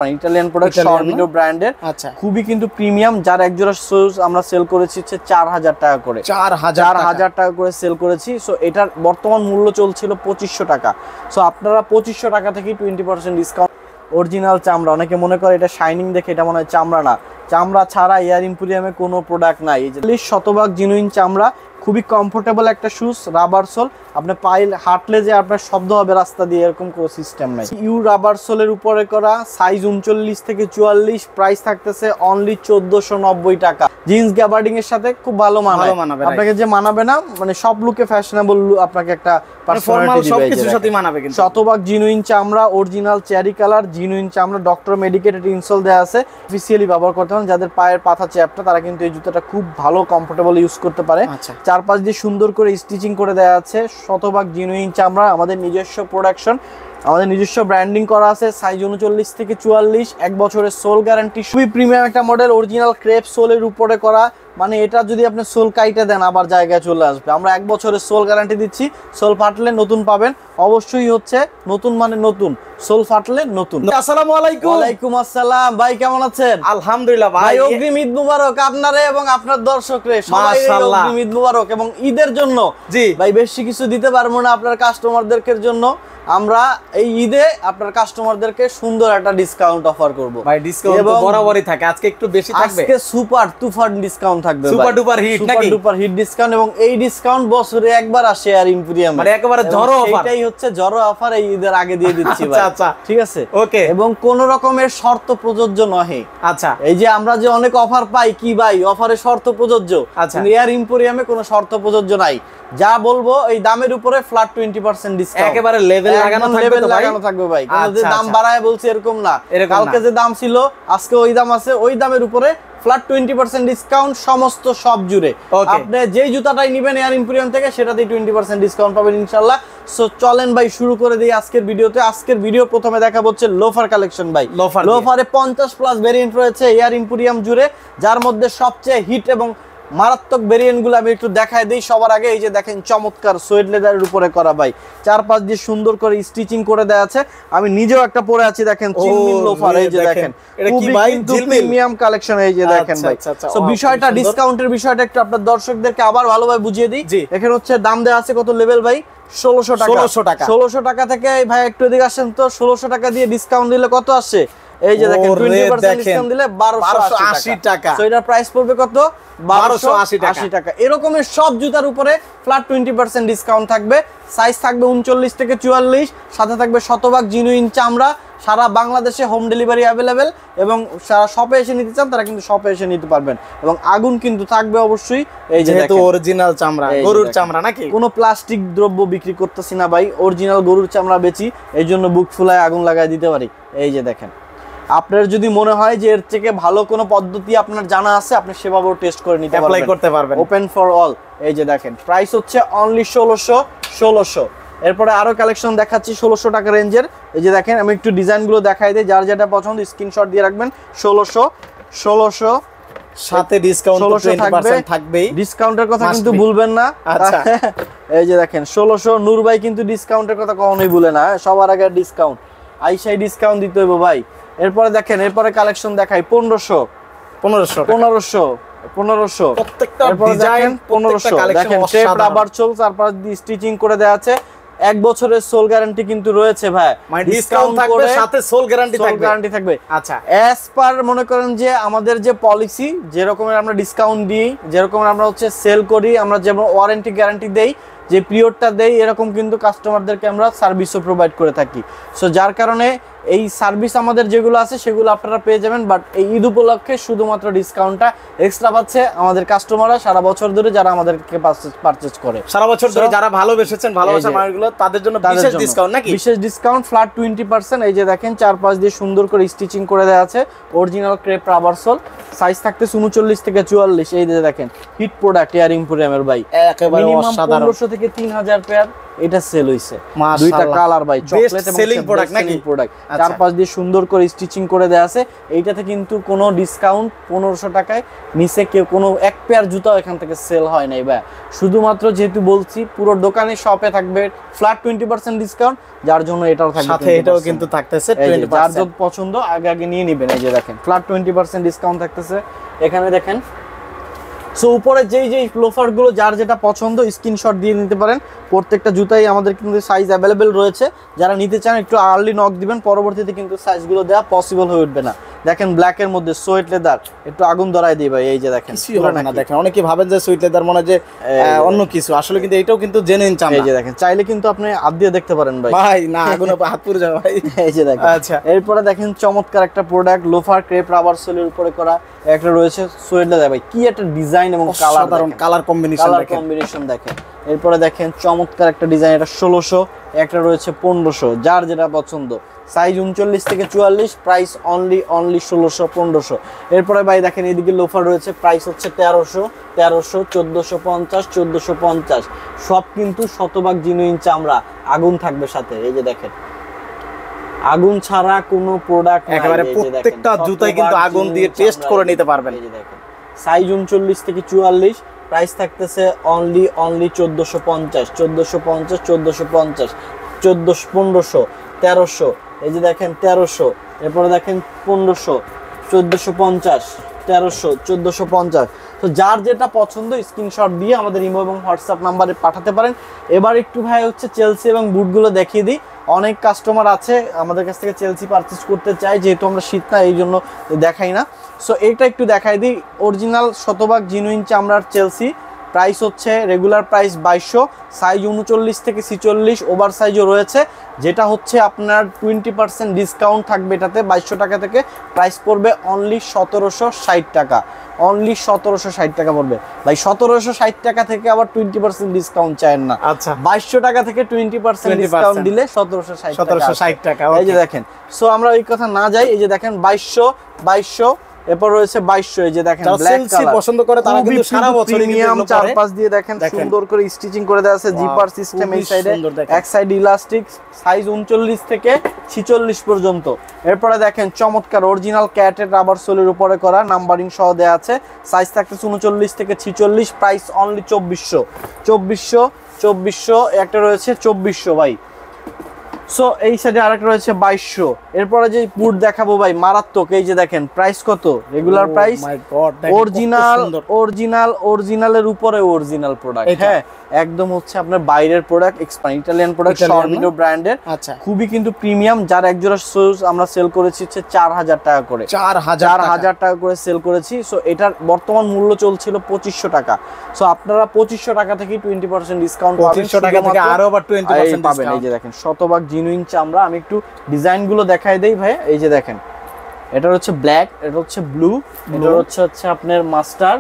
Italian product শর্মিনো ব্র্যান্ডের। আচ্ছা, খুবই কিন্তু প্রিমিয়াম, যার এক জোড়া শুজ আমরা সেল করেছি হচ্ছে 4000 টাকা করে। 4000 টাকা করে সেল করেছি। সো এটার বর্তমান মূল্য চলছিল 2500 টাকা। সো আপনারা 2500 টাকা থেকে 20% ডিসকাউন্ট। অরিজিনাল চামড়া, অনেকে মনে করে এটা শাইনিং দেখে এটা মনে হয় চামড়া, না, চামড়া ছাড়া এয়ার ইম্পোরিয়ামে কোনো প্রোডাক্ট নাই। এই যে 40% জিনুইন চামড়া, খুবই কমফোর্টেবল একটা শুজ, রাবার সোল। আপনি পায়ে হাঁটলে যে আপনার শব্দ হবে রাস্তা দিয়ে, এরকম কোনো সিস্টেম নাই। ইউ রাবার সোলের উপরে করা, সাইজ 39 থেকে 44, প্রাইস থাকতেছে অনলি 1490 টাকা। জিন্স গ্যাবার্ডিং এর সাথে খুব ভালো মানাবে। আপনাকে যে মানাবে না, মানে সব লুকে ফ্যাশনেবল, আপনাকে একটা পার্সোনালিটি দিবে। সবকিছুর সাথে মানাবে কিন্তু। শতভাগ জিনুইন চামড়া, অরিজিনাল চেরি কালার জিনুইন চামড়া, ডক্টর মেডিকেটেড ইনসোল দেওয়া আছে। অফিসিয়ালি ব্যবহার করতে হবে, যাদের পায়ের পাতা চ্যাপটা তারা কিন্তু এই জুতাটা খুব ভালো কমফোর্টেবল ইউজ করতে পারে। চারপাশ দিয়ে সুন্দর করে স্টিচিং করে দেওয়া আছে, শতভাগ জিনুইন চামড়া, আমাদের নিজস্ব প্রোডাকশন, আমাদের নিজস্ব ব্র্যান্ডিং করা আছে। সাইজ 39 থেকে 44, 1 বছরের সোল গ্যারান্টি। খুবই প্রিমিয়াম একটা মডেল, অরিজিনাল ক্রেপ সোলের উপরে করা, মানে এটা যদি আপনি সোল কাইটে দেন আবার জায়গায় চলে আসবে। আমরা 1 বছরের সোল গ্যারান্টি দিচ্ছি, সোল ফাটলে নতুন পাবেন। অবশ্যই হচ্ছে নতুন মানে নতুন, সোল ফাটলে নতুন। আসসালামু আলাইকুম। ওয়ালাইকুম আসসালাম ভাই, কেমন আছেন? আলহামদুলিল্লাহ ভাই, অগ্রিম ঈদ মুবারক আপনারে এবং আপনার দর্শকরে সবাই। অগ্রিম ঈদ মুবারক। এবং ঈদের জন্য জি ভাই বেশি কিছু দিতে পারবো না আপনার কাস্টমারদের জন্য। আমরা এই ঈদে আপনার কাস্টমারদেরকে সুন্দর একটা ডিসকাউন্ট অফার করব ভাই। ডিসকাউন্ট তো বরাবরই থাকে, আজকে একটু বেশি থাকবে। আজকে সুপার তুফান ডিসকাউন্ট থাকবে, সুপার ডুপার হিট নাকি? Super duper hit discount. এবং এই ডিসকাউন্ট বছরে একবার আসে আর ইম্পোরিয়াম, মানে একেবারে ঝড়ো অফার। এটাই হচ্ছে ঝড়ো অফার, এই ঈদের আগে দিয়ে দিচ্ছি ভাই। আচ্ছা ঠিক আছে, ওকে। এবং কোন রকমের শর্ত প্রযোজ্য নহে। আচ্ছা, এই যে আমরা যে অনেক অফার পাই, কি ভাই অফারে শর্ত প্রযোজ্য? আচ্ছা, এয়ার ইম্পোরিয়ামে কোনো শর্ত প্রযোজ্য নাই। যা বলবো এই দামের উপরে ফ্ল্যাট 20% ডিসকাউন্ট, একেবারে লেভেল লাগানো থাকবে ভাই। কোনো যে দাম বাড়ায় বলছি এরকম না, কালকে যে দাম ছিল আজকে ওই দাম আছে, ওই দামের উপরে ফ্ল্যাট 20% ডিসকাউন্ট সমস্ত সব জুড়ে। আপনি যেই জুতাটাই নেবেন এয়ার ইম্পোরিয়াম থেকে সেটাতেই 20% ডিসকাউন্ট পাবেন ইনশাআল্লাহ। সো চলেন ভাই শুরু করে দিই আজকের ভিডিওতে। আজকের ভিডিও প্রথমে দেখাবো হচ্ছে লোফার কালেকশন ভাই। লোফারে 50+ ভেরিয়েন্ট রয়েছে এয়ার ইম্পোরিয়াম জুড়ে, যার মধ্যে সবচেয়ে হিট এবং মারাত্মক ভেরিয়েন্ট গুলো আমি একটু দেখাই দিই সবার আগে। এই যে দেখেন চমৎকার সোয়েড লেদারের উপরে করা ভাই, চারপাশ দিয়ে সুন্দর করে স্টিচিং করে দেওয়া আছে। আমি নিজেও একটা পরে আছি, দেখেন চিলমিল লোফার। এই যে দেখেন এটা কি ভাই? Premium collection. এই যে দেখেন ভাই। সো বিষয়টা ডিসকাউন্টের বিষয়টা একটু আপনাদের দর্শকদেরকে আবার ভালোভাবে বুঝিয়ে দিই। এখানে হচ্ছে দাম দেওয়া আছে কত লেভেল ভাই? 1600 টাকা। 1600 টাকা থেকে ভাই একটু এদিকে আসেন তো। 1600 টাকা দিয়ে ডিসকাউন্ট দিলে কত আসে? এই যে দেখেন 20% ডিসকাউন্ট দিলে 1280 টাকা। সো এটার প্রাইস পড়বে কত? 1280 টাকা। এরকমের সব জুতার উপরে ফ্ল্যাট 20% ডিসকাউন্ট থাকবে। সাইজ থাকবে 39 থেকে 44, সাথে থাকবে শতভাগ জিনুইন চামড়া। সারা বাংলাদেশে হোম ডেলিভারি অ্যাভেলেবেল, এবং সারা শপে এসে নিতে চান তারা কিন্তু শপে এসে নিতে পারবেন। এবং আগুন কিন্তু থাকবে অবশ্যই। এই যে দেখেন অরিজিনাল চামড়া, গরুর চামড়া নাকি? কোনো প্লাস্টিক দ্রব্য বিক্রি করতেছি না ভাই, অরিজিনাল গরুর চামড়া বেচি, এই জন্য বুক ফুলায় আগুন লাগায় দিতে পারি। এই যে দেখেন, আপনার যদি মনে হয় যে এর থেকে ভালো কোনো পদ্ধতি আপনার জানা আছে, আপনি সেভাবেও টেস্ট করে নিতে পারবেন, অ্যাপ্লাই করতে পারবেন। Open for all. এই যে দেখেন প্রাইস হচ্ছে অনলি 1600। এরপরে আরো কালেকশন দেখাচ্ছি 1600 টাকা রেঞ্জের। এই যে দেখেন, আমি একটু ডিজাইনগুলো দেখাই দিই, যার যেটা পছন্দ স্ক্রিনশট দিয়ে রাখবেন। 1600 সাথে ডিসকাউন্ট 20% থাকবেই। ডিসকাউন্টের কথা কিন্তু ভুলবেন না। আচ্ছা, এই যে দেখেন 1600। নূর ভাই কিন্তু ডিসকাউন্টের কথা কখনোই ভুলে না, সবার আগে ডিসকাউন্ট, আইসাই ডিসকাউন্ট দিতে হইব ভাই। এরপরে দেখেন, এরপরে কালেকশন দেখাই 1500 প্রত্যেকটা ডিজাইন 1500। দেখেন টেপ রাবার সোল, তারপর স্টিচিং করে দেওয়া আছে। 1 বছরের সোল গ্যারান্টি কিন্তু রয়েছে ভাই। মানে ডিসকাউন্ট থাকবে, সাথে সোল গ্যারান্টি থাকবে। আচ্ছা, অ্যাজ পার মনে করেন যে আমাদের যে পলিসি, যেরকমের আমরা ডিসকাউন্ট দিই, যেরকমের আমরা হচ্ছে সেল করি, আমরা যেমন ওয়ারেন্টি গ্যারান্টি দেই, যে পিরিয়ডটা দেই, এরকম কিন্তু কাস্টমারদেরকে আমরা সার্ভিসও প্রোভাইড করে থাকি। সো যার কারণে এই সার্ভিস আমাদের যেগুলো আছে সেগুলো আপনারা পেয়ে যাবেন। বাট এই ঈদ উপলক্ষে শুধুমাত্র ডিসকাউন্টটা এক্সট্রা পাচ্ছে আমাদের কাস্টমাররা সারা বছর ধরে, যারা আমাদেরকে পারচেজ করে সারা বছর ধরে, যারা ভালোবেসেছেন, ভালোবাসার মানুষগুলো, তাদের জন্য বিশেষ ডিসকাউন্ট নাকি? বিশেষ ডিসকাউন্ট ফ্ল্যাট 20%। এই যে দেখেন চারপাশ দিয়ে সুন্দর করে স্টিচিং করে দেওয়া আছে, original crepe rubber soul. Size থাকতেছে 39 থেকে 44। এই যে দেখেন হিট প্রোডাক্ট এয়ার ইম্পোরিয়ামের ভাই, একেবারে অসাধারণ। 1500 থেকে 3000 পেয়ার এটা সেল হইছে। দুইটা কালার ভাই, চকলেট এবং সেলিং প্রোডাক্ট নাকি প্রোডাক্ট, চারপাশ দিয়ে সুন্দর করে স্টিচিং করে দেয়া আছে। এইটাতে কিন্তু কোনো ডিসকাউন্ট 1500 টাকায় নিচে কেউ কোনো এক পেয়ার জুতা এখান থেকে সেল হয় নাই ভাই। শুধুমাত্র যেহেতু বলছি পুরো দোকানে শপে থাকবে ফ্ল্যাট 20% ডিসকাউন্ট, যার জন্য এটাও থাকবে সাথে, এটাও কিন্তু থাকতেছে 20%। যার যত পছন্দ আগে আগে নিয়ে নেবেন। এই যে দেখেন ফ্ল্যাট 20% ডিসকাউন্ট থাকতেছে এখানে দেখেন। সো উপরে যেই লোফার গুলো যার যেটা পছন্দ স্ক্রিনশট দিয়ে নিতে পারেন। প্রত্যেকটা জুতাই আমাদের কিন্তু সাইজ অ্যাভেলেবেল রয়েছে, যারা নিতে চান একটু আর্লি নক দিবেন, পরবর্তীতে কিন্তু সাইজগুলো দেওয়া পসিবল হয়ে উঠবে না। দেখেন ব্ল্যাক এর মধ্যে সোয়েট লেদার, একটু আগুন ধরাই দিই ভাই। এই যে দেখেন না, দেখেন অনেকে ভাবেন যে সুইট লেদার মনে যে অন্য কিছু, আসলে কিন্তু এটাও কিন্তু জেনুইন চামড়া। এই যে দেখেন, চাইলে কিন্তু আপনি হাত দিয়ে দেখতে পারেন ভাই। ভাই না, আগুনে হাত পুড়ে যাবে ভাই। এই যে দেখেন। আচ্ছা, এরপরে দেখেন চমৎকার একটা প্রোডাক্ট, লোফার ক্রেপ রাবার সোলের উপরে করা একটা রয়েছে সোয়েট লেদার ভাই। কি একটা ডিজাইন এবং কালার কম্বিনেশন দেখেন। এরপরে দেখেন চমৎকার একটা ডিজাইন, এটা 1600, একটা রয়েছে 1500, যার যেটা পছন্দ। সাইজ 39 থেকে 44, প্রাইস অনলি 1600 1500। এরপরে ভাই দেখেন এদিকে লোফার রয়েছে, প্রাইস হচ্ছে 1300 1450 1450। সব কিন্তু শতভাগ জিনুইন চামড়া, আগুন থাকবে সাথে। এই যে দেখেন আগুন ছাড়া কোনো প্রোডাক্ট একেবারে প্রত্যেকটা জুতায় কিন্তু আগুন দিয়ে টেস্ট করে নিতে পারবেন। এই যে দেখেন সাইজ 39 থেকে 44, প্রাইস থাকতেছে অনলি 1450 1450 1450 1500 1300। এই যে দেখেন 1300, এরপরে দেখেন 1500 1450 1300 1450। তো যার যেটা পছন্দ স্ক্রিনশট দিয়ে আমাদের ইমো এবং হোয়াটসঅ্যাপ নাম্বারে পাঠাতে পারেন। এবার একটু ভাই হচ্ছে চেলসি এবং বুটগুলো দেখিয়ে দিই। অনেক কাস্টমার আছে আমাদের কাছ থেকে চেলসি পারচেজ করতে চায়, যেহেতু আমরা শীত না এই জন্য দেখাই না। সো এইটা একটু দেখাই দিই। অরিজিনাল শতভাগ জিনুইন চামড়ার চেলসি, প্রাইস হচ্ছে রেগুলার প্রাইস 2200, সাইজ 39 থেকে 46, ওভার সাইজও রয়েছে, যেটা হচ্ছে আপনার 20% ডিসকাউন্ট থাকবে এটাতে। 2200 টাকা থেকে প্রাইস পড়বে অনলি 1760 টাকা, অনলি 1760 টাকা পড়বে ভাই। 1760 টাকা থেকে আবার 20% ডিসকাউন্ট চায় না। আচ্ছা, 2200 টাকা থেকে 20% ডিসকাউন্ট দিলে 1760 টাকা। এই যে দেখেন, সো আমরা ওই কথা না যাই। এই যে দেখেন 2200, এরপর রয়েছে 2200। এই যে দেখেন ব্ল্যাক কালার পছন্দ করে তারা কিন্তু সারা বছর প্রিমিয়াম চারপাশ দিয়ে দেখেন সুন্দর করে স্টিচিং করে দেওয়া আছে, জিপার সিস্টেম এই সাইডে, এক সাইড ইলাস্টিক, সাইজ 39 থেকে 46 পর্যন্ত। এরপরে দেখেন চমৎকার অরিজিনাল ক্যাটের রাবার সোলের উপরে করা, নাম্বারিং সহ দেয়া আছে। সাইজ থাকতেছে 39 থেকে 46, প্রাইস অনলি 2400 একটা রয়েছে 2400 ভাই। সো এই সাইডে আরেকটা রয়েছে 2200। এরপরে যে বুট দেখাবো ভাই মারাত্মক। এই যে দেখেন প্রাইস কত, রেগুলার প্রাইস অরিজিনালের উপরে অরিজিনাল প্রোডাক্ট। হ্যাঁ, একদম হচ্ছে আপনার বাইরের প্রোডাক্ট, ইটালিয়ান প্রোডাক্ট, শর্মিনো ব্র্যান্ডের। আচ্ছা, খুবই কিন্তু প্রিমিয়াম। যার এক জোড়া শুজ আমরা সেল করেছি হচ্ছে 4000 টাকা করে, 4000 টাকা করে সেল করেছি। সো এটার বর্তমান মূল্য চলছিল 2500 টাকা। সো আপনারা 2500 টাকা থেকে 20% ডিসকাউন্ট পাবেন। 2500 টাকা থেকে আরো আবার 20% পাবেন। এই যে দেখেন শতভাগ জিনুইন চামড়া। আমি একটু ডিজাইন গুলো দেখাই দেই ভাই। এই যে দেখেন এটা হচ্ছে ব্ল্যাক, এটা হচ্ছে ব্লু, এটা হচ্ছে আপনার মাস্টার।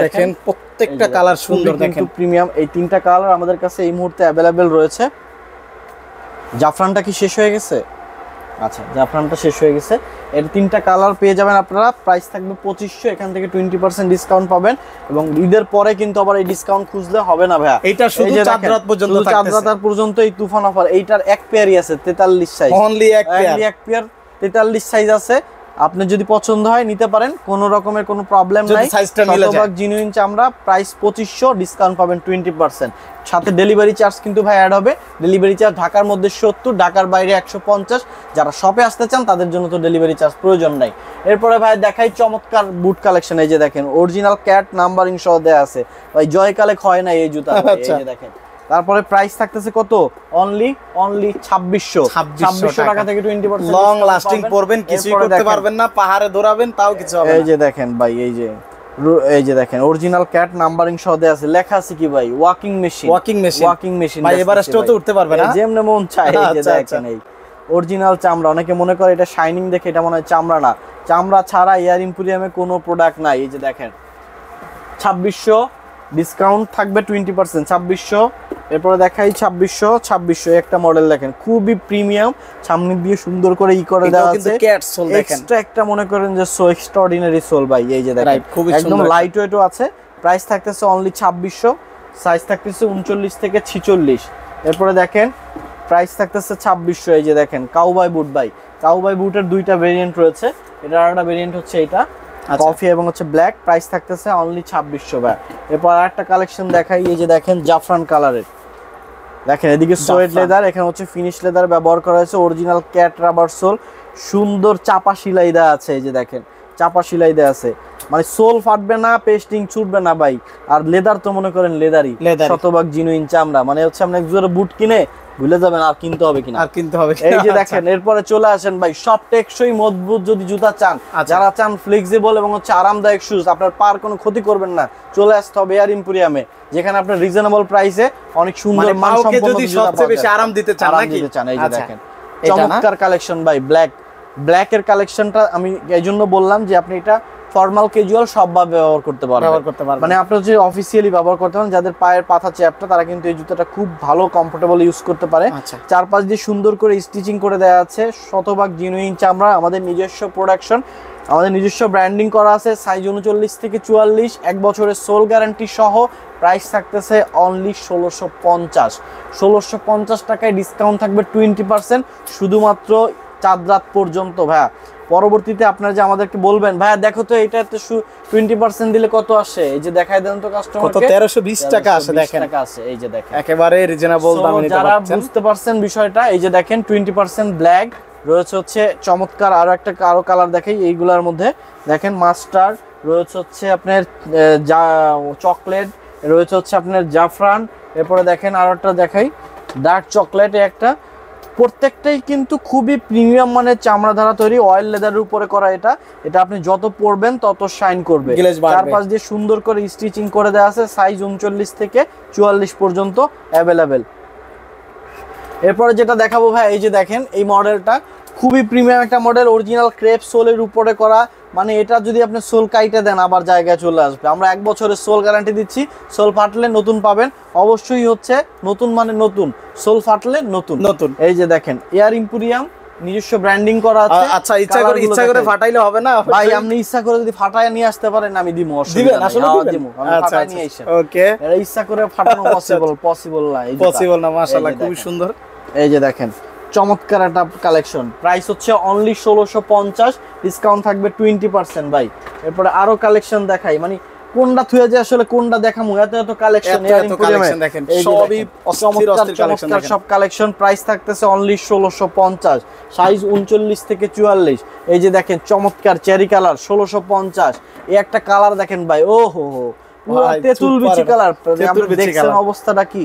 দেখেন প্রত্যেকটা কালার সুন্দর, দেখেন প্রিমিয়াম। এই তিনটা কালার আমাদের কাছে এই মুহূর্তে অ্যাভেলেবেল রয়েছে। জাফরানটা কি শেষ হয়ে গেছে? আচ্ছা, জাফরানটা শেষ হয়ে গেছে। এর তিনটা কালার পেয়ে যাবেন আপনারা। প্রাইস থাকবে 2500, এখান থেকে 20% ডিসকাউন্ট পাবেন। এবং ঈদের পরে কিন্তু আবার এই ডিসকাউন্ট খুঁজলে হবে না ভাইয়া। এটা শুধু চাঁদ রাত পর্যন্ত থাকতেছে, চাঁদ রাত পর্যন্ত এই তুফান অফার। এইটার এক পেয়ারই আছে 43 সাইজ, অনলি এক পেয়ার 43 সাইজ আছে। আপনি যদি পছন্দ হয় নিতে পারেন, কোনো রকমের কোনো প্রবলেম নাই। শতভাগ জিনুইন চামড়া, প্রাইস 2500, ডিসকাউন্ট পাবেন 20%। সাথে ডেলিভারি চার্জ কিন্তু ভাই অ্যাড হবে। ডেলিভারি চার্জ ঢাকার মধ্যে 70, ঢাকার বাইরে 150। যারা শপে আসতে চান তাদের জন্য তো ডেলিভারি চার্জ প্রয়োজন নাই। এরপরে ভাই দেখাই চমৎকার বুট কালেকশন। এই যে দেখেন অরিজিনাল ক্যাট নাম্বারিং সহ দেয়া আছে ভাই। জয় কালেক হয় না এই জুতা। এই যে দেখেন, তারপরে প্রাইস থাকতেছে কত, অনলি 2600 টাকা থেকে 20% লং লাস্টিং পড়বেন, কিছুই করতে পারবেন না, পাহাড়ে দৌড়াবেন তাও কিছু হবে না। এই যে দেখেন ভাই, এই যে দেখেন অরিজিনাল ক্যাট নাম্বারিং সহ দেয়া আছে, লেখা আছে কি ভাই, ওয়াকিং মেশিন ভাই। এভারেস্টেও তো উঠতে পারবে না, যেমনে মন চায়। এই যে দেখেন এই অরিজিনাল চামড়া। অনেকে মনে করে এটা শাইনিং দেখে এটা মনে হয় চামড়া, না, চামড়া ছাড়া এয়ার ইম্পোরিয়ামে কোনো প্রোডাক্ট নাই। এই যে দেখেন 2600, ডিসকাউন্ট থাকবে 20%, 2600। এরপরে দেখাই 2600 একটা মডেল দেখেন, খুবই প্রিমিয়াম, সামনে দিয়ে সুন্দর করে করে দেওয়া আছে। এক্সট্রা একটা মনে করেন যে সো এক্সট্রাঅর্ডিনারি সোল ভাই। এই যে দেখেন একদম লাইট ওয়েটও আছে। প্রাইস থাকতেছে অনলি 2600, সাইজ থাকতেছে 39 থেকে 46। এরপরে দেখেন প্রাইস থাকতেছে 2600। এই যে দেখেন কাউবয় বুট ভাই, কাউবয় বুটের দুইটা ভেরিয়েন্ট রয়েছে, এটার আরেকটা ভেরিয়েন্ট হচ্ছে এটা কফি এবং হচ্ছে ব্ল্যাক, প্রাইস থাকতেছে অনলি 2600 ভাই। এরপর আরেকটা কালেকশন দেখাই, এই যে দেখেন জাফরান কালারের, দেখেন এদিকে সোয়েট লেদার, এখানে হচ্ছে ফিনিশ লেদার ব্যবহার করা হয়েছে, অরিজিনাল ক্যাট রাবার সোল, সুন্দর চাপা সেলাই দেওয়া আছে। এই যে দেখেন চাপা সেলাই দেওয়া আছে, মানে সোল ফাটবে না, পেস্টিং ছুটবে না ভাই। আর লেদার তো মনে করেন লেদারই, শতভাগ জিনুইন চামড়া, মানে হচ্ছে আপনি এক জোড়া বুট কিনে ভুলে যাবেন আর কিনতে হবে কিনা, আর কিনতে হবে। এই যে দেখেন এরপরে চলে আসেন ভাই সব টেকসই মজবুত যদি জুতা চান, যারা চান ফ্লেক্সিবল এবং হচ্ছে আরামদায়ক শুজ, আপনার পার কোনো ক্ষতি করবেন না, চলে আসতে হবে এয়ার ইম্পোরিয়ামে, যেখানে আপনার রিজনেবল প্রাইসে অনেক সুন্দর মানসম্পন্ন যদি সবচেয়ে বেশি আরাম দিতে চান নাকি। এই যে দেখেন চমৎকার কালেকশন ভাই, ব্ল্যাকের কালেকশনটা আমি এই জন্য বললাম যে আপনি এটা ফর্মাল ক্যাজুয়াল সবভাবে ব্যবহার করতে পারবেন, মানে আপনি হচ্ছে অফিসিয়ালি ব্যবহার করতে পারেন। যাদের পায়ের পাতা চ্যাপটা তারা কিন্তু এই জুতাটা খুব ভালো কমফোর্টেবল ইউজ করতে পারে। চারপাশ দিয়ে সুন্দর করে স্টিচিং করে দেওয়া আছে, শতভাগ জিনুইন চামড়া, আমাদের নিজস্ব প্রোডাকশন, আমাদের নিজস্ব ব্র্যান্ডিং করা আছে। সাইজ 39 থেকে 44, 1 বছরের সোল গ্যারান্টি সহ। প্রাইস থাকতেছে অনলি 1650 টাকায়, ডিসকাউন্ট থাকবে 20% শুধুমাত্র চাঁদ রাত পর্যন্ত ভাইয়া। পরবর্তীতে আপনারা যে আমাদেরকে বলবেন ভাইয়া দেখো তো এটাতে 20% দিলে কত আসে, এই যে দেখাই দেন তো কাস্টমারকে, 1320 টাকা আসে। দেখেন এই যে দেখেন একেবারে রিজনেবল দামে নিতে যারা পারছেন। বুঝতে পারছেন বিষয়টা, এই যে দেখেন 20% ব্ল্যাক রয়েছে, হচ্ছে চমৎকার আরো কালার দেখাই এইগুলোর মধ্যে, দেখেন মাস্টার রয়েছে, হচ্ছে আপনার চকলেট রয়েছে, হচ্ছে আপনার জাফরান, এরপরে দেখেন আরো একটা দেখাই ডার্ক চকলেট, একটা প্রত্যেকটাই কিন্তু খুবই প্রিমিয়াম মানের চামড়া দ্বারা তৈরি, অয়েল লেদারের উপরে করা। এটা আপনি যত পরবেন তত শাইন করবে। চারপাশ দিয়ে সুন্দর করে স্টিচিং করে দেওয়া আছে, সাইজ 39 থেকে 44 পর্যন্ত অ্যাভেলেবেল। এরপরে যেটা দেখাবো ভাই, এই যে দেখেন এই মডেলটা খুবই প্রিমিয়াম একটা মডেল, অরিজিনাল ক্রেপ সোলের উপরে করা, মানে এটা যদি আপনি সোল কাইটে দেন আবার জায়গায় চলে আসবে। আমরা 1 বছরের সোল গ্যারান্টি দিচ্ছি, সোল ফাটলে নতুন পাবেন, অবশ্যই হচ্ছে নতুন মানে নতুন, সোল ফাটলে নতুন। এই যে দেখেন এয়ার ইম্পোরিয়াম নিজস্ব ব্র্যান্ডিং করা আছে। আচ্ছা ইচ্ছা করে ফাটাইলে হবে না ভাই, আপনি ইচ্ছা করে যদি ফাটায় নিয়ে আসতে পারেন আমি দিব, দিবেন আসলে দিবেন, আমি ফাটায় নিয়ে আসি। ওকে, এটা ইচ্ছা করে ফাটানো পসিবল না, পসিবল না। মাশাআল্লাহ খুবই সুন্দর। এই যে দেখেন চমৎকার একটা কালেকশন, প্রাইস হচ্ছে অনলি 1650, ডিসকাউন্ট থাকবে 20% ভাই। এরপরে আরো কালেকশন দেখাই, মানে কোনটা থুয়ে যে আসলে কোনটা দেখামু, এত কালেকশন দেখেন, সবই চমৎকার সব কালেকশন। প্রাইস থাকতেছে অনলি 1650, সাইজ 39 থেকে 44। এই যে দেখেন চমৎকার চেরি কালার 1650, এই একটা কালার দেখেন ভাই, ও হো পুরো তেঁতুল বিচি কালার, দেখছেন অবস্থাটা কি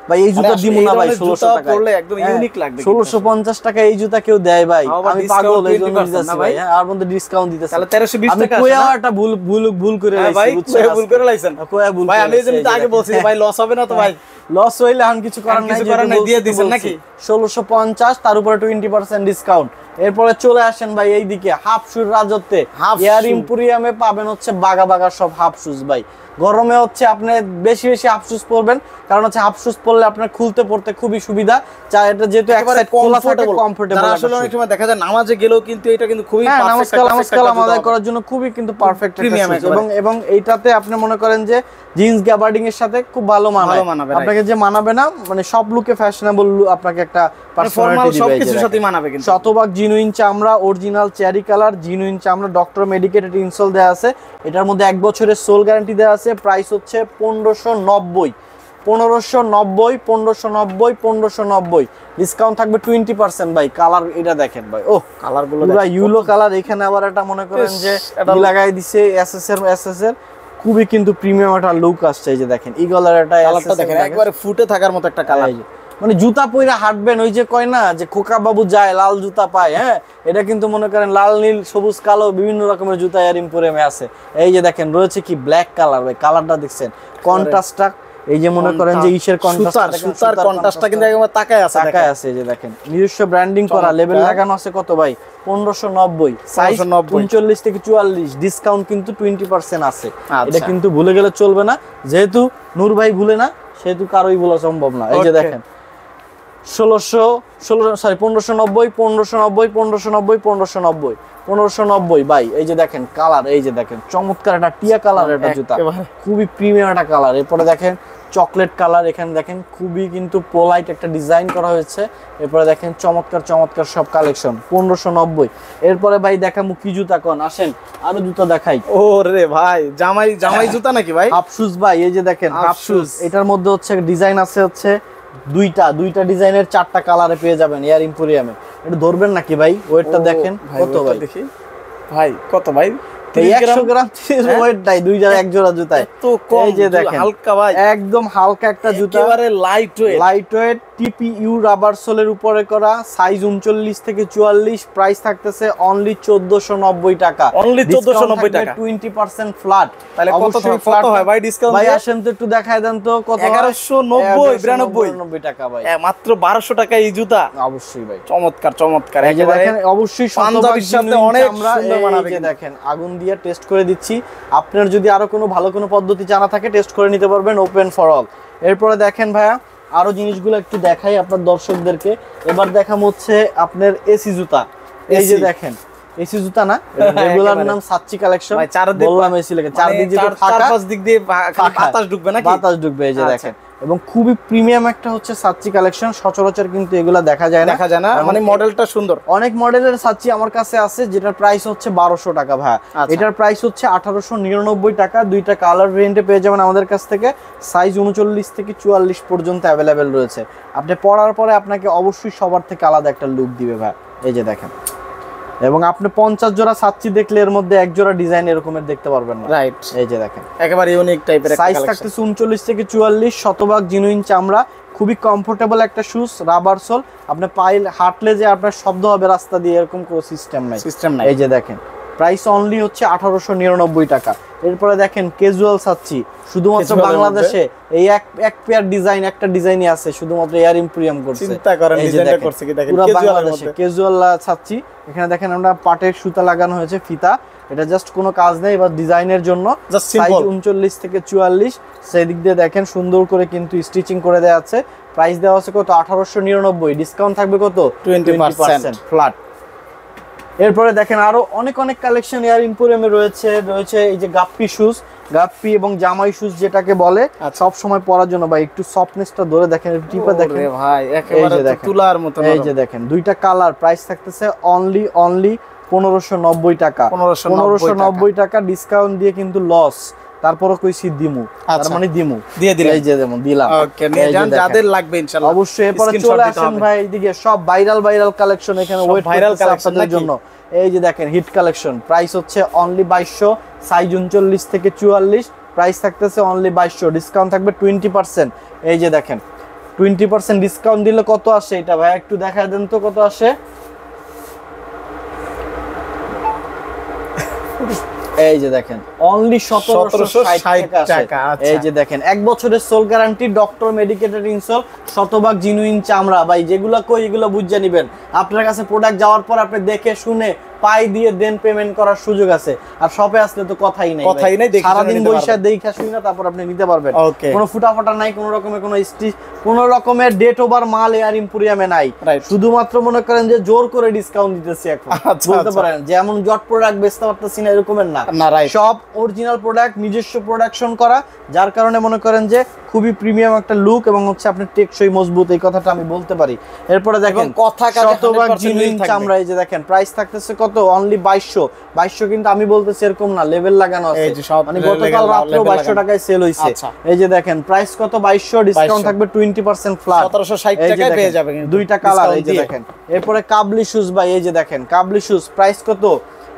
ভাই। এই জুতা দিব না ভাই 1600 টাকা পড়লে একদম ইউনিক লাগবে। 1650 টাকা এই জুতা কেউ দেয় ভাই, আমি পাগল এই জন্য দিতেছি ভাই। হ্যাঁ, আর মধ্যে ডিসকাউন্ট দিতেছে, তাহলে 1320 টাকা। আমি কোয়া একটা ভুল করে লাইছি, বুঝছেন? ভুল করে লাইছেন ভাই, আমি এই জন্য তো আগে বলছি ভাই লস হবে না তো ভাই, লস হইলে এখন কিছু করার নাই, দিয়ে দিবেন নাকি। 1650 তার উপরে 20% ডিসকাউন্ট। এরপরে চলে আসেন ভাই এইদিকে হাফ শুর রাজত্বে, এয়ার ইম্পোরিয়ামে পাবেন হচ্ছে বাগা সব হাফ শুজ ভাই। গরমে হচ্ছে আপনি বেশি হাফ শুজ পরবেন, কারণ হচ্ছে হাফ শুজ পরলে আপনার খুলতে পড়তে খুবই সুবিধা, এটা যেহেতু এক সাইড খোলা থাকে কমফোর্টেবল। আসলে অনেক সময় দেখা যায় নামাজে গেলেও কিন্তু এটা কিন্তু খুবই পারফেক্ট, নামাজ কালাম আদায় করার জন্য খুবই কিন্তু পারফেক্ট এবং এইটাতে আপনি মনে করেন যে জিন্স গ্যাবার্ডিং এর সাথে খুব ভালো মানাবে। আপনাকে যে মানাবে না, মানে সব লুকে ফ্যাশনেবল আপনাকে একটা ফর্মাল সবকিছুর সাথেই মানাবে। কিন্তু শতভাগ জিনুইন চামড়া, অরিজিনাল চেরি কালার জিনুইন চামড়া, ডক্টর মেডিকেটেড ইনসোল দেওয়া আছে। এটার মধ্যে 1 বছরের সোল গ্যারান্টি দেওয়া আছে। প্রাইস হচ্ছে 1590, ডিসকাউন্ট থাকবে 20% ভাই। কালার এটা দেখেন ভাই, ও কালার গুলো পুরো ইউলো কালার, এখানে আবার এটা মনে করেন যে লাগাই দিছে এসএস এর খুবই কিন্তু প্রিমিয়াম একটা লুক আসছে। এই যে দেখেন ইগলার এটা কালারটা দেখেন, একবারে ফুটে থাকার মতো একটা কালার, মানে জুতা পয়রা হাঁটবেন, ওই যে কয় না যে খোকা বাবু যায় লাল জুতা পায়। হ্যাঁ, এটা কিন্তু মনে করেন লাল নীল সবুজ কালো বিভিন্ন রকমের জুতা এয়ার ইম্পোরিয়ামে আছে। এই যে দেখেন রয়েছে কি ব্ল্যাক কালার, ভাই কালারটা দেখছেন কন্ট্রাস্টটা, এই যে মনে করেন যে ইসের সুতার কন্ট্রাস্টটা কিন্তু একদম তাকায় আছে। এই যে দেখেন নিজস্ব ব্র্যান্ডিং করা, লেবেল লাগানো আছে। কত ভাই? 1590, সাইজ 39 থেকে 44, ডিসকাউন্ট কিন্তু 20% আছে। এটা কিন্তু ভুলে গেলে চলবে না, যেহেতু নূর ভাই ভুলে না সেহেতু কারোই বলা সম্ভব না। এই যে দেখেন 1590 ভাই। এই যে দেখেন কালার, এই যে দেখেন চমৎকার একটা টিয়া কালার, একটা জুতা খুবই প্রিমিয়াম একটা কালার। এরপরে দেখেন চকলেট কালার, এখানে দেখেন খুবই কিন্তু পোলাইট একটা ডিজাইন করা হয়েছে। এরপরে দেখেন চমৎকার চমৎকার সব কালেকশন 1590। এরপরে ভাই দেখামু কি জুতা কোন, আসেন আরো জুতা দেখাই। ওরে ভাই জামাই জামাই জুতা নাকি ভাই? হাফ শুজ ভাই, এই যে দেখেন হাফ শুজ। এটার মধ্যে হচ্ছে ডিজাইন আছে হচ্ছে দুইটা ডিজাইনের 4টা কালারে পেয়ে যাবেন এয়ার এম্পোরিয়ামে। এটা ধরবেন নাকি ভাই? ওয়েটটা দেখেন কত ভাই, দেখি ভাই কত ভাই? 100 গ্রাম ওয়েট নাই, 1 জোড়া জুতায়। এই যে দেখেন হালকা ভাই, একদম হালকা একটা জুতা, একেবারে লাইট ওয়েট টিপিইউ রাবার সোলের উপরে করা, সাইজ 39 থেকে 44, প্রাইস থাকতেছে অনলি 1490 টাকা। অনলি 1490 টাকা, 20% ফ্ল্যাট। তাহলে কত হয় ভাই ডিসকাউন্ট? ভাই আসেন তো একটু দেখায় দেন তো কত। 1190 টাকা ভাই, মাত্র 1200 টাকা এই জুতা। অবশ্যই ভাই, চমৎকার চমৎকার। এই যে দেখেন অবশ্যই পাঞ্জাবির সাথে অনেক সুন্দর মানাবে। এই যে দেখেন আগুন দিয়ে টেস্ট করে দিচ্ছি। আপনার যদি আরো কোনো ভালো কোনো পদ্ধতি জানা থাকে টেস্ট করে নিতে পারবেন, ওপেন ফর অল। এরপরে দেখেন ভাইয়া আরো জিনিসগুলো একটু দেখাই আপনার দর্শকদেরকে। এবার দেখাম হচ্ছে আপনার এসি জুতা। এই যে দেখেন এসি জুতা না, রেগুলার নাম সাচ্চি কালেকশন। বললাম এসি লেগে, চারদিক দিয়ে ফাঁকা, পাঁচ দিক দিয়ে বাতাস ঢুকবে নাকি? বাতাস ঢুকবে। এই যে দেখেন, এবং খুবই প্রিমিয়াম একটা হচ্ছে সাচ্চি কালেকশন। সচরাচর কিন্তু এগুলা দেখা যায় না, মানে মডেলটা সুন্দর। অনেক মডেলের সাচ্চি আমার কাছে আছে যেটার প্রাইস হচ্ছে 1200 টাকা ভাই। এটার প্রাইস হচ্ছে 1899 টাকা। দুইটা কালার ভেরিয়েন্টে পেয়ে যাবেন আমাদের কাছ থেকে। সাইজ 39 থেকে 44 পর্যন্ত অ্যাভেলেবেল রয়েছে। আপনি পরার পরে আপনাকে অবশ্যই সবার থেকে আলাদা একটা লুক দিবে ভাই। এই যে দেখেন, এবং আপনি 50 জোড়া সাচ্চি দেখলে এর মধ্যে এক জোড়া ডিজাইন এরকমের দেখতে পারবেন না। রাইট, এই যে দেখেন একেবারে ইউনিক টাইপের একটা সাইজ থাকতেছে 39 থেকে 44, শতভাগ জিনুইন চামড়া, খুবই কমফোর্টেবল একটা শুজ, রাবার সোল। আপনি পায়ে হাঁটলে যে আপনার শব্দ হবে রাস্তা দিয়ে, এরকম কোনো সিস্টেম নাই। এই যে দেখেন প্রাইস অনলি হচ্ছে 1899 টাকা। এরপরে দেখেন ক্যাজুয়াল সাচ্চি, শুধুমাত্র বাংলাদেশে এই এক পেয়ার ডিজাইন, একটা ডিজাইনই আছে শুধুমাত্র এয়ার এম্পোরিয়াম করছে। চিন্তা করেন ডিজাইনটা করছে কি দেখেন, পুরো বাংলাদেশে ক্যাজুয়াল সাচ্চি। এখানে দেখেন আমরা পাটের সুতা লাগানো হয়েছে, ফিতা। এটা জাস্ট কোনো কাজ নেই, এবার ডিজাইনের জন্য। সাইজ 39 থেকে 44, সেই দিক দিয়ে দেখেন সুন্দর করে কিন্তু স্টিচিং করে দেওয়া আছে। প্রাইস দেওয়া আছে কত? 1899। ডিসকাউন্ট থাকবে কত? 20% ফ্ল্যাট। এরপরে দেখেন আরো অনেক কালেকশন এয়ার এম্পোরিয়ামে রয়েছে এই যে গাপ্পি শুজ, গাপ্পি এবং জামাই শুজ যেটাকে বলে, সব সময় পরার জন্য। ভাই একটু সফটনেসটা ধরে দেখেন, টিপে দেখেন ভাই, একেবারে তুলার মতো। এই যে দেখেন দুইটা কালার, প্রাইস থাকতেছে অনলি 1590 টাকা। 1590 টাকা ডিসকাউন্ট দিয়ে কিন্তু লস। তারপরও কইছি দিমু, তার মানে দিমু দিয়ে দিলাম। এই যে যেমন দিলাম। ওকে, নিয়ে যান যাদের লাগবে ইনশাআল্লাহ। অবশ্যই এরপরে চলে আসেন ভাই এইদিকে, সব ভাইরাল কালেকশন এখানে ওয়েট ভাইরাল কালেকশনের জন্য। এই যে দেখেন হিট কালেকশন, প্রাইস হচ্ছে অনলি 2200, সাইজ 39 থেকে 44, প্রাইস থাকতেছে অনলি 2200, ডিসকাউন্ট থাকবে 20%। এই যে দেখেন 20% ডিসকাউন্ট দিলে কত আসে এটা ভাই একটু দেখায় দেন তো কত আসে। এই যে দেখেন অনলি 1760 টাকা। এই যে দেখেন 1 বছরের soul guarantee, doctor medicated insole, শতভাগ জিনুইন চামড়া। ভাই যেগুলা কই এগুলো বুঝে নেবেন। আপনার কাছে প্রোডাক্ট যাওয়ার পর আপনি দেখে শুনে পাই দিয়ে দেন পেমেন্ট করার সুযোগ আছে। আর শপে আসলে তো কথাই নাই, সারাদিন বৈশা দেখা শুই না তারপর আপনি নিতে পারবেন। কোনো ফুটাফাটা নাই, কোনো রকমের কোনো স্টিচ, কোনো রকমের ডেট ওভার মাল এয়ার এম্পোরিয়ামে নাই। শুধুমাত্র মনে করেন যে জোর করে ডিসকাউন্ট দিতেছি এখন, বলতে পারেন যে এমন জট প্রোডাক্ট বেচতে পারতেছি না এরকমের না। সব অরিজিনাল প্রোডাক্ট, নিজস্ব প্রোডাকশন করা, যার কারণে মনে করেন যে খুবই প্রিমিয়াম একটা লুক এবং হচ্ছে আপনার টেকসই মজবুত, এই কথাটা আমি বলতে পারি। এরপরে দেখেন শতভাগ জিনুইন চামড়া। এই যে দেখেন প্রাইস থাকতেছে কত? অনলি 2200। কিন্তু আমি বলতেছি এরকম না, লেভেল লাগানো আছে, মানে গতকাল রাতে 2200 টাকায় সেল হইছে। এই যে দেখেন প্রাইস কত? 2200, ডিসকাউন্ট থাকবে 20% ফ্ল্যাট, 1760 টাকায় পেয়ে যাবেন দুইটা কালার। এই যে দেখেন এরপরে কাবলি শুজ ভাই, এই যে দেখেন কাবলি শুজ, প্রাইস কত?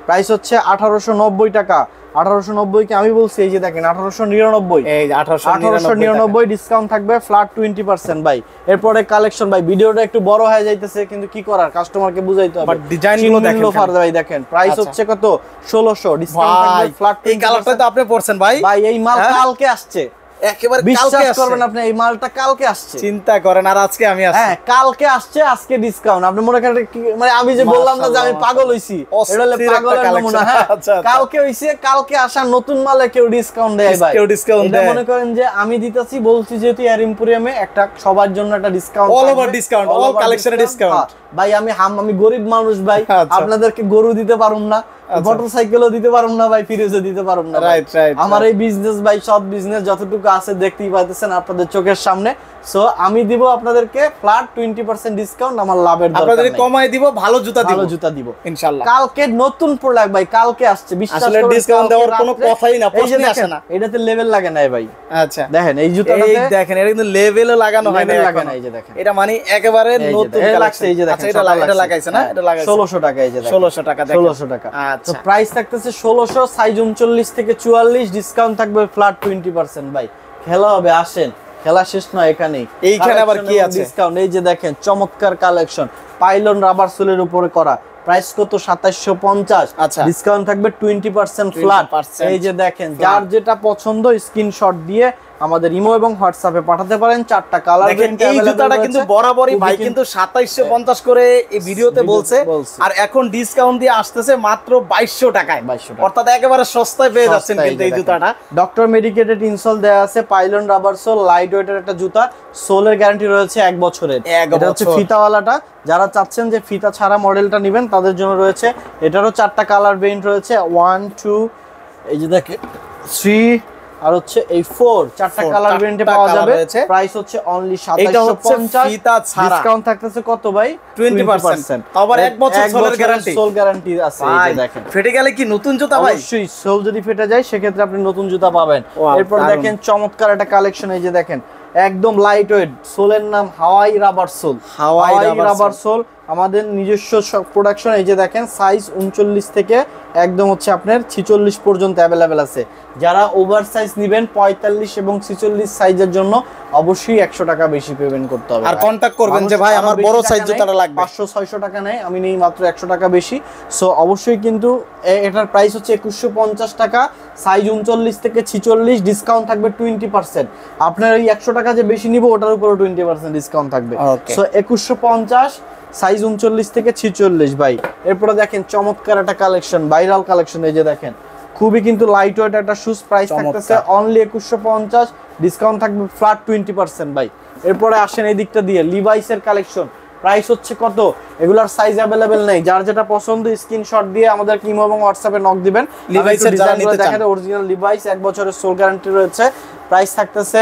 প্রাইস হচ্ছে 1890 টাকা। 1890 কি আমি বলছি? এই যে দেখেন 1899। এই 1899 ডিসকাউন্ট থাকবে ফ্ল্যাট 20% ভাই। এরপরে কালেকশন ভাই, ভিডিওটা একটু বড় হয়ে যাইতেছে কিন্তু কি করার, কাস্টমারকে বুঝাইতে হবে। ডিজাইনগুলো দেখেন ভাই, দেখেন প্রাইস হচ্ছে কত? 1600, ডিসকাউন্ট থাকবে ফ্ল্যাট। এই কালারটা তো আপনি পড়ছেন ভাই। ভাই এই মাল কালকে আসছে, একেবারে বিশ্বাস করবেন আপনি, এই মালটা কালকে আসছে। চিন্তা করেন, আর আজকে আমি আসছি। হ্যাঁ কালকে আসছে, আজকে ডিসকাউন্ট। আপনি মনে করেন মানে আমি যে বললাম না যে আমি পাগল হইছি, এটা হলো পাগলের নমুনা। হ্যাঁ কালকে হইছে, কালকে আসা নতুন মালে কেউ ডিসকাউন্ট দেয় ভাই, কেউ ডিসকাউন্ট দেয়। মনে করেন যে আমি দিতেছি, বলছি যেহেতু এয়ার এম্পোরিয়ামে একটা সবার জন্য একটা discount, all over discount, all কালেকশনের ডিসকাউন্ট। ভাই আমি গরিব মানুষ ভাই, আপনাদেরকে গরু দিতে পারুম না, মোটরসাইকেলও দিতে পারুম না ভাই, ফ্রিজও দিতে পারুম না। Right right. আমার এই বিজনেস ভাই, সব বিজনেস যতটুকু আছে দেখতেই পাইতেছেন আপনাদের চোখের সামনে। সো আমি দিব আপনাদেরকে ফ্ল্যাট 20% ডিসকাউন্ট, আমার লাভের দরকার নাই। আপনাদের কমাই দিব, ভালো জুতা দিব, ভালো জুতা দিব ইনশাআল্লাহ। কালকে নতুন প্রোডাক্ট ভাই, কালকে আসছে, বিশ্বাস আসলে করুন। ডিসকাউন্ট দেওয়ার কোনো কথাই না, প্রশ্নই আসে না। এটাতে লেভেল লাগে না ভাই। আচ্ছা দেখেন এই জুতাটাতে, এই দেখেন এটা কিন্তু লেভেলে লাগানো হয় না, লাগে না। এই যে দেখেন, এটা মানে একেবারে নতুন লাগছে। এই যে দেখেন, এটা লাগাইছে না, এটা লাগাইছে 1600 টাকা। এই যে দেখেন 1600 টাকা, দেখেন 1600 টাকা। তো আচ্ছা প্রাইস থাকতেছে 1600, সাইজ 39 থেকে 44, ডিসকাউন্ট থাকবে ফ্ল্যাট 20%। ভাই খেলা হবে, আসেন, খেলা শেষ নয় এখানেই। এইখানে আবার কি আছে ডিসকাউন্ট? এই যে দেখেন চমৎকার কালেকশন, পাইলন রাবার সোলের উপরে করা, প্রাইস কত 2750। আচ্ছা ডিসকাউন্ট থাকবে 20% ফ্ল্যাট। এই যে দেখেন, যার যেটা পছন্দ স্ক্রিনশট দিয়ে আমাদের ইমো এবং হোয়াটসঅ্যাপে পাঠাতে পারেন। 4টা কালার। এই জুতাটা কিন্তু বরাবরই ভাই কিন্তু 2750 করে এই ভিডিওতে বলছে, আর এখন ডিসকাউন্ট দিয়ে আসতেছে মাত্র 2200 টাকায়। অর্থাৎ একেবারে সস্তায় পেয়ে যাচ্ছেন কিন্তু এই জুতাটা। ডক্টর মেডিকেটেড ইনসোল দেয়া আছে, পাইলন রাবার সোল, লাইট ওয়েটের একটা জুতা, সোলের গ্যারান্টি রয়েছে 1 বছরের। এটা হচ্ছে ফিতাওয়ালাটা, যারা চাচ্ছেন যে ফিতা ছাড়া মডেলটা নেবেন তাদের জন্য রয়েছে। এটারও 4টা কালার ভেরিয়েন্ট রয়েছে, 1 2, এই যে দেখেন 3, আর হচ্ছে এই 4, 4টা কালার ভেরিয়েন্টে পাওয়া যাবে। প্রাইস হচ্ছে অনলি 2750। ফিতা ছাড়া ডিসকাউন্ট থাকতেছে কত ভাই? 20%। আবার 1 বছর সোলের গ্যারান্টি, সোল গ্যারান্টি আছে। এই যে দেখেন, ফেটে গেলে কি নতুন জুতা ভাই? অবশ্যই, সোল যদি ফেটে যায় সেক্ষেত্রে আপনি নতুন জুতা পাবেন। এরপর দেখেন চমৎকার একটা কালেকশন, এই যে দেখেন একদম লাইট ওয়েট, সোলের নাম হাওয়াই রাবার সোল। হাওয়াই রাবার সোল আমাদের নিজস্ব প্রোডাকশন। এই যে দেখেন সাইজ 39 থেকে একদম হচ্ছে আপনার 46 পর্যন্ত অ্যাভেলেবেল আছে। যারা ওভার সাইজ নেবেন 45 এবং 46 সাইজের জন্য অবশ্যই 100 টাকা বেশি পেমেন্ট করতে হবে। আর কন্টাক্ট করবেন যে ভাই আমার বড় সাইজ জুতাটা লাগবে, 500-600 টাকা নেয়, আমি নেই মাত্র 100 টাকা বেশি। সো অবশ্যই কিন্তু এটার প্রাইস হচ্ছে 2150 টাকা, সাইজ 39 থেকে 46, ডিসকাউন্ট থাকবে 20%। আপনার ওই 100 টাকা যে বেশি নিব ওটার উপরে 20% ডিসকাউন্ট থাকবে। সো 2150, সাইজ 39 থেকে 46 ভাই। এরপরে দেখেন চমৎকার একটা কালেকশন, ভাইরাল কালেকশন। এই যে দেখেন খুবই কিন্তু লাইট ওয়েট একটা শুজ, প্রাইস থাকতেছে অনলি 2150, ডিসকাউন্ট থাকবে ফ্ল্যাট 20% ভাই। এরপরে আসেন এই দিকটা দিয়ে, লিভাইসের কালেকশন, প্রাইস হচ্ছে কত? এগুলার সাইজ अवेलेबल নেই, যার যেটা পছন্দ স্ক্রিনশট দিয়ে আমাদের ইমো এবং হোয়াটসঅ্যাপে নক দিবেন। লিভাইসের যারা নিতে চান, অরিজিনাল লিভাইস 1 বছরের সোল গ্যারান্টি রয়েছে। প্রাইস থাকতেছে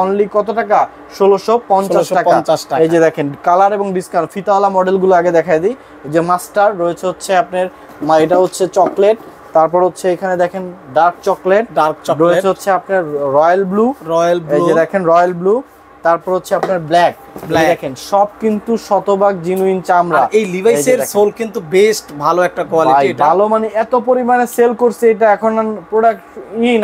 অনলি কত টাকা? 1650 টাকা। এই যে দেখেন কালার এবং ডিসকাউন্ট, ফিতাওয়ালা মডেলগুলো আগে দেখাই দিই। এই যে মাস্টার রয়েছে হচ্ছে আপনার, এটা হচ্ছে চকলেট, তারপর হচ্ছে এখানে দেখেন ডার্ক চকলেট রয়েছে হচ্ছে আপনার রয়্যাল ব্লু, এই যে দেখেন রয়্যাল ব্লু, তারপর হচ্ছে আপনার ব্ল্যাক। দেখেন সব কিন্তু শতভাগ জিনুইন চামড়া। এই লিভাইসের সোল কিন্তু বেস্ট ভালো একটা কোয়ালিটি, এটা ভালো, মানে এত পরিমাণে সেল করছে এটা, এখন প্রোডাক্ট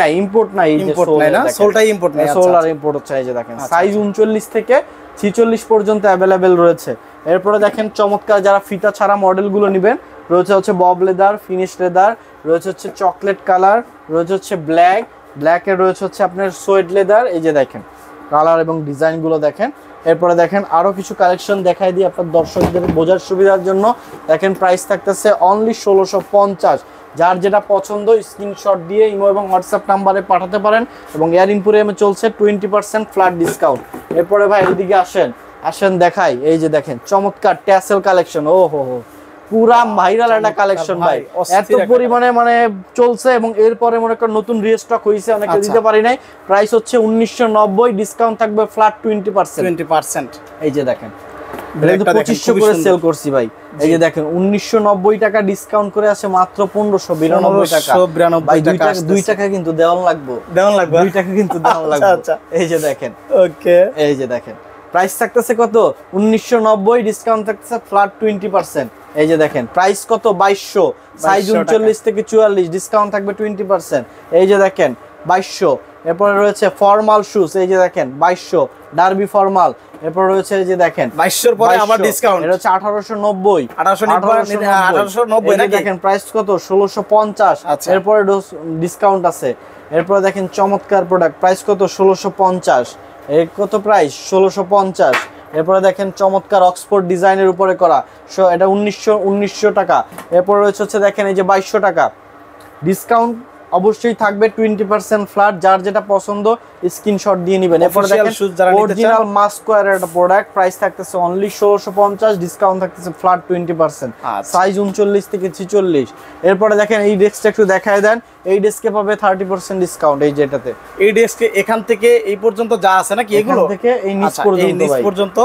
নাই, ইম্পোর্ট নাই, ইম্পোর্ট নাই না, সোলটাই ইম্পোর্ট নাই, সোল আর ইম্পোর্ট হচ্ছে। এই যে দেখেন সাইজ 39 থেকে 46 পর্যন্ত अवेलेबल রয়েছে। এরপরে দেখেন চমৎকার যারা ফিতা ছাড়া মডেলগুলো নেবেন, রয়েছে হচ্ছে বব লেদার, ফিনিশ লেদার, রয়েছে হচ্ছে চকলেট কালার, রয়েছে হচ্ছে ব্ল্যাকের রয়েছে হচ্ছে আপনার সোয়েড লেদার। এই যে দেখেন কালার এবং ডিজাইনগুলো দেখেন। এরপরে দেখেন আরো কিছু কালেকশন দেখাই দিই আপনার দর্শকদের বোঝার সুবিধার জন্য। দেখেন প্রাইস থাকতেছে অনলি 1650, যার যেটা পছন্দ স্ক্রিনশট দিয়ে ইমো এবং হোয়াটসঅ্যাপ নাম্বারে পাঠাতে পারেন। এবং এয়ার ইম্পোরিয়ামে চলছে 20% ফ্ল্যাট ডিসকাউন্ট। এরপরে ভাই এদিকে আসেন দেখাই। এই যে দেখেন চমৎকার ট্যাসেল কালেকশন, ও হো পুরা ভাইরাল একটা কালেকশন ভাই, এত পরিমাণে মানে চলছে। এবং এরপরে মনে করেন নতুন রিস্টক হয়েছে, অনেকে দিতে পারি নাই। প্রাইস হচ্ছে 1990, ডিসকাউন্ট থাকবে ফ্ল্যাট 20%। এই যে দেখেন 2500 করে সেল করছি ভাই। এই যে দেখেন 1990 টাকা ডিসকাউন্ট করে আছে মাত্র 1592 টাকা। ভাই 2 টাকা কিন্তু দেওয়ান লাগবে 2 টাকা কিন্তু দেওয়ান লাগবে। এই যে দেখেন, ওকে, এই যে দেখেন প্রাইস থাকতেছে কত? 1990, ডিসকাউন্ট থাকতেছে ফ্ল্যাট 20%। এই যে দেখেন প্রাইস কত? 2200, সাইজ 39 থেকে 44, ডিসকাউন্ট থাকবে 20%। এই যে দেখেন 2200। এরপরে রয়েছে ফর্মাল শুজ, এই যে দেখেন 2200, ডার্বি ফর্মাল। এরপর রয়েছে এই যে দেখেন 2200 এর পরে আবার ডিসকাউন্ট, এটা হচ্ছে 1890 নাকি? দেখেন প্রাইস কত? 1650। এরপরে ডিসকাউন্ট আছে। এরপরে দেখেন চমৎকার প্রোডাক্ট, প্রাইস কত? 1650। এর কত প্রাইস? 1650। এরপরে দেখেন চমৎকার অক্সফোর্ড ডিজাইনের উপরে করা, এটা 1900 টাকা। এরপর রয়েছে হচ্ছে দেখেন এই যে 2200 টাকা, ডিসকাউন্ট অবশ্যই থাকবে 20% ফ্ল্যাট, যার যেটা পছন্দ স্ক্রিনশট দিয়ে নেবেন। এরপর দেখেন অরিজিনাল মাস্কোয়ার একটা প্রোডাক্ট, প্রাইস থাকতেছে অনলি 1650, ডিসকাউন্ট থাকতেছে ফ্ল্যাট 20%, সাইজ 39 থেকে 46। এরপরে দেখেন এই ডেস্কটা একটু দেখায় দেন, এই ডেস্কে পাবে 30% ডিসকাউন্ট। এই যেটাতে এই ডেস্কে এখান থেকে এই পর্যন্ত যা আছে নাকি এগুলো থেকে এই নিচ পর্যন্ত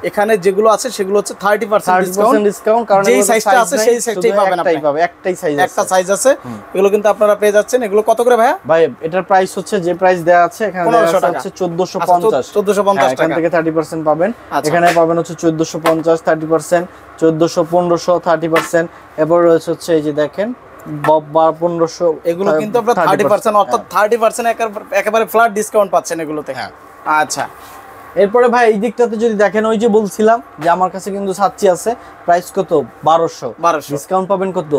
এখানে যেগুলো আছে সেগুলো হচ্ছে 30% ডিসকাউন্ট, কারণ যেই সাইজটা আছে সেই সাইজটাই পাবেন আপনি, একটাই সাইজ, একটা সাইজ আছে। এগুলো কিন্তু আপনারা পেয়ে যাচ্ছেন। এগুলো কত করে ভাইয়া? ভাই এটার প্রাইস হচ্ছে, যে প্রাইস দেয়া আছে এখানে হচ্ছে 1450 টাকা, এখান থেকে 30% পাবেন। এখানে পাবেন হচ্ছে 1450 30%, 1400 30%, এরপর রয়েছে হচ্ছে এই যে দেখেন 1500, এগুলো কিন্তু আপনারা 30% অর্থাৎ 30% একেবারে ফ্ল্যাট ডিসকাউন্ট পাচ্ছেন এগুলোতে। আচ্ছা, এরপরে ভাই এই দিকটাতে যদি দেখেন, ওই যে বলছিলাম যে আমার কাছে কিন্তু সাচ্চি আছে, প্রাইস কত 1200, ডিসকাউন্ট পাবেন কত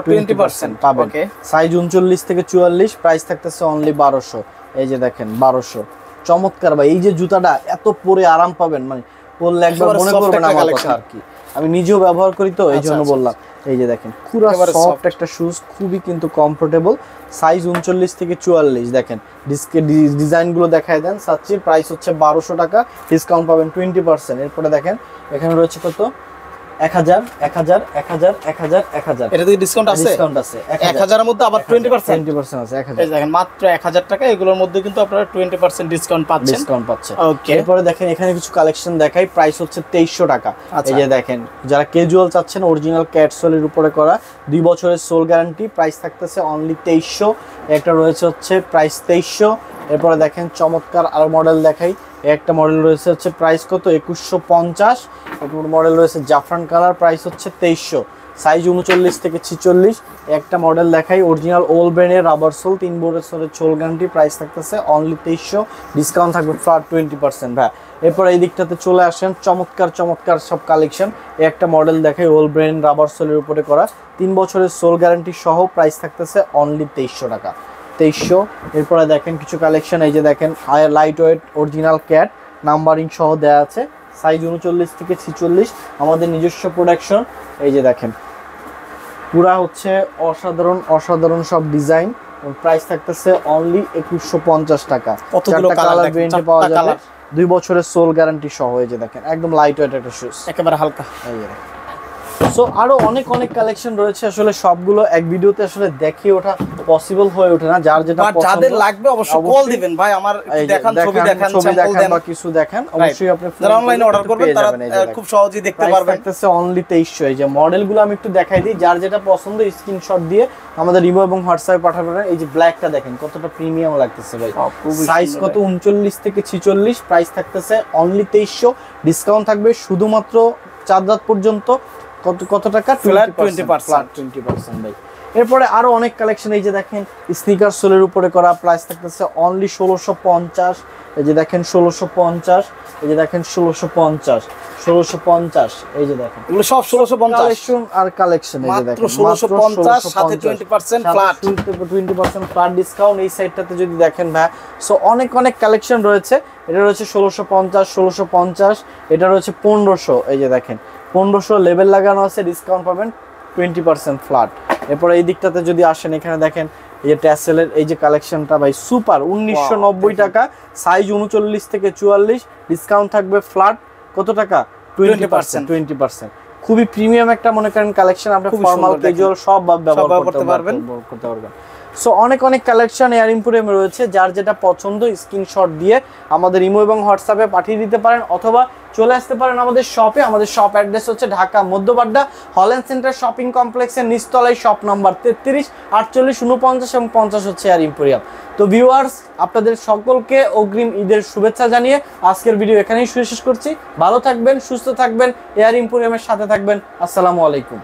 20% পাবেন। সাইজ 39 থেকে 44, প্রাইস থাকতেছে অনলি 1200। এই যে দেখেন 1200, চমৎকার ভাই। এই যে জুতাটা এত পরে আরাম পাবেন, মানে পরলে একবার মনে করবেন আমার কথা আর কি, আমি নিজেও ব্যবহার করি তো এই জন্য বললাম। এই যে দেখেন পুরো সফট একটা শুজ, খুবই কিন্তু কমফোর্টেবল। সাইজ 39 থেকে 44, দেখেন ডিস্কে ডিজাইন গুলো দেখায় দেন। সাচ্চির প্রাইস হচ্ছে 1200 টাকা, ডিসকাউন্ট পাবেন 20%। এরপরে দেখেন এখানে রয়েছে কত 1000 1000 1000 1000 1000, এটা থেকে ডিসকাউন্ট আছে, ডিসকাউন্ট আছে 1000 এর মধ্যে আবার 20% আছে 1000। এই দেখেন মাত্র 1000 টাকা, এগুলোর মধ্যে কিন্তু আপনারা 20% ডিসকাউন্ট পাচ্ছেন। ওকে, এরপরে দেখেন এখানে কিছু কালেকশন দেখাই, প্রাইস হচ্ছে 2300 টাকা। এই যে দেখেন যারা ক্যাজুয়াল চাচ্ছেন, অরিজিনাল ক্যাটসোলের উপরে করা, 2 বছরের সোল গ্যারান্টি, প্রাইস থাকতেছে অনলি 2300। একটা রয়েছে হচ্ছে প্রাইস 2300। এরপরে দেখেন চমৎকার আর মডেল দেখাই, একটা মডেল রয়েছে হচ্ছে প্রাইস কত 2150, একটা মডেল রয়েছে জাফরান কালার, প্রাইস হচ্ছে 2300, সাইজ 39 থেকে 46। একটা মডেল দেখাই অরিজিনাল ওল ব্র্যান্ডের রাবার সোল, 3 বছরের সোল গ্যারান্টি, প্রাইস থাকতেছে অনলি 2300, ডিসকাউন্ট থাকবে ফ্ল্যাট 20%। ভাই এরপর এই দিকটাতে চলে আসেন, চমৎকার চমৎকার সব কালেকশন। একটা মডেল দেখাই ওল ব্র্যান্ড রাবার সোলের উপরে করা, 3 বছরের সোল গ্যারান্টি সহ, প্রাইস থাকতেছে অনলি 2300 টাকা, 2300। এরপরে দেখেন কিছু কালেকশন, এই যে দেখেন light weight original cat, numbering সহ দেয়া আছে, সাইজ 39 থেকে 46, আমাদের নিজস্ব প্রোডাকশন। এই যে দেখেন পুরা হচ্ছে অসাধারণ অসাধারণ সব ডিজাইন, প্রাইস থাকতেছে অনলি 2150 টাকা। কতগুলো কালার ভেরিয়েন্টে পাওয়া যাবে, 2 বছরের সোল গ্যারান্টি সহ। এই যে দেখেন একদম লাইট ওয়েট একটা শুজ, একেবারে হালকা। এই যে সো আরো অনেক অনেক কালেকশন রয়েছে, আসলে সবগুলো এক ভিডিওতে আসলে দেখিয়ে ওঠা পসিবল হয়ে ওঠে না। যার যেটা পছন্দ, যাদের লাগবে অবশ্যই কল দিবেন ভাই, আমার দেখান, ছবি দেখান, স্যাম্পল দেন বা কিছু দেখান, অবশ্যই আপনি যারা অনলাইনে অর্ডার করবেন তারা খুব সহজেই দেখতে পারবেন। দেখতেছে অনলি 2300। এই যে মডেলগুলো আমি একটু দেখাই দিই, যার যেটা পছন্দ স্ক্রিনশট দিয়ে আমাদের ইমো এবং হোয়াটসঅ্যাপে পাঠাবেন। এই যে ব্ল্যাকটা দেখেন কতটা প্রিমিয়াম লাগতেছে ভাই, সাইজ কত 39 থেকে 46, প্রাইস থাকতেছে অনলি 2300, ডিসকাউন্ট থাকবে শুধুমাত্র 4 রাত পর্যন্ত। কত টাকা? ফ্ল্যাট 20% ভাই। এরপরে আরো অনেক কালেকশন, এই যে দেখেন স্নিকার সোলের উপরে করা, প্রাইস থাকতেছে অনলি 1650। এই যে দেখেন 1650, এই যে দেখেন 1650, এই যে দেখেন এগুলো সব 1650 কালেকশন আর কালেকশন। এই যে দেখেন 1650 সাথে 20% ফ্ল্যাট, 20% ফ্ল্যাট ডিসকাউন্ট। এই সাইডটাতে যদি দেখেন ভাই, সো অনেক অনেক কালেকশন রয়েছে। এটা রয়েছে 1650, এটা রয়েছে 1500। এই যে দেখেন 1500 লেভেল লাগানো আছে, ডিসকাউন্ট পাবেন 20% ফ্ল্যাট। এরপর এই দিকটাতে যদি আসেন, এখানে দেখেন এই যে ট্যাসেলের এই যে কালেকশনটা ভাই সুপার, 1990 টাকা, সাইজ 39 থেকে 44, ডিসকাউন্ট থাকবে ফ্ল্যাট কত টাকা 20%। খুবই প্রিমিয়াম একটা মনে করেন কালেকশন, আপনি ফর্মাল ক্যাজুয়াল সব ব্যবহার করতে পারবেন। সো অনেক অনেক কালেকশন এয়ার ইম্পোরিয়ামে রয়েছে, যার যেটা পছন্দ স্ক্রিনশট দিয়ে আমাদের ইমো এবং হোয়াটসঅ্যাপে পাঠিয়ে দিতে পারেন, অথবা চলে আসতে পারেন আমাদের শপে। আমাদের শপ অ্যাড্রেস হচ্ছে Dhaka Madhya Badda Holland centre shopping কমপ্লেক্সের নিচতলায়, শপ নাম্বার 33, 48, 49 এবং 50 হচ্ছে এয়ার ইম্পোরিয়াম। তো ভিউয়ার্স, আপনাদের সকলকে অগ্রিম ঈদের শুভেচ্ছা জানিয়ে আজকের ভিডিও এখানেই শেষ করছি। ভালো থাকবেন, সুস্থ থাকবেন, এয়ার ইম্পোরিয়ামের সাথে থাকবেন। আসসালামু আলাইকুম।